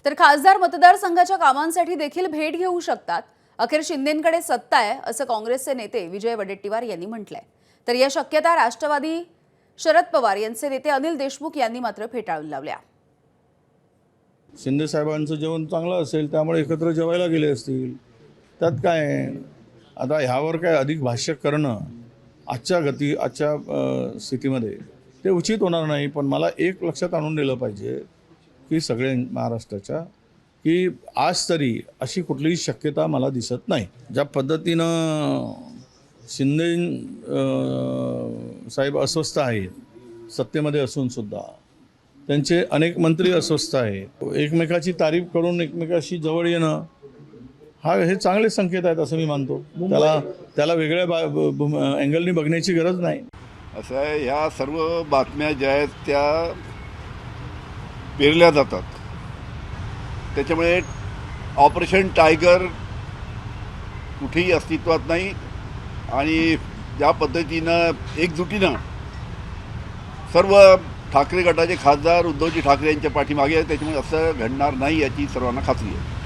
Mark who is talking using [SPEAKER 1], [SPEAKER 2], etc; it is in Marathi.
[SPEAKER 1] तर खासदार मतदारसंघाच्या कामांसाठी देखील भेट घेऊ शकतात। अखेर शिंदेंकडे सत्ता आहे असं काँग्रेसचे नेते विजय वडेट्टीवार यांनी म्हटलंय। तर या शक्यता राष्ट्रवादी शरद पवार यांचे नेते अनिल देशमुख यांनी मात्र फेटाळून लावल्या।
[SPEAKER 2] शिंदे साहेबांचं जेवण चांगलं असेल त्यामुळे एकत्र जेवायला गेले असतील, त्यात काय आहे? आता ह्यावर काय अधिक भाष्य करणं आजच्या स्थितीमध्ये ते उचित होणार नाही। पण मला एक लक्षात आणून दिलं पाहिजे की सगळे महाराष्ट्राच्या की आज तरी अशी कुठलीही शक्यता मला दिसत नाही। ज्या पद्धतीनं शिंदे साहेब अस्वस्थ आहेत सत्तेमध्ये असूनसुद्धा, त्यांचे अनेक मंत्री अस्वस्थ आहेत, एकमेकाची तारीफ करून एकमेकाशी जवळ येणं हे चांगले संकेत आहेत असं मी मानतो। त्याला वेगळ्या अँगलनी बघण्याची गरज नाही।
[SPEAKER 3] असं आहे, ह्या सर्व बातम्या ज्या आहेत त्या पेरल्या जातात, त्याच्यामुळे ऑपरेशन टायगर कुठेही अस्तित्वात नाही। आणि ज्या पद्धतीनं एकजुटीनं सर्व ठाकरे गटाचे खासदार उद्धवजी ठाकरे यांच्या पाठीमागे आहेत, त्याच्यामुळे असं घडणार नाही याची सर्वांना खात्री आहे।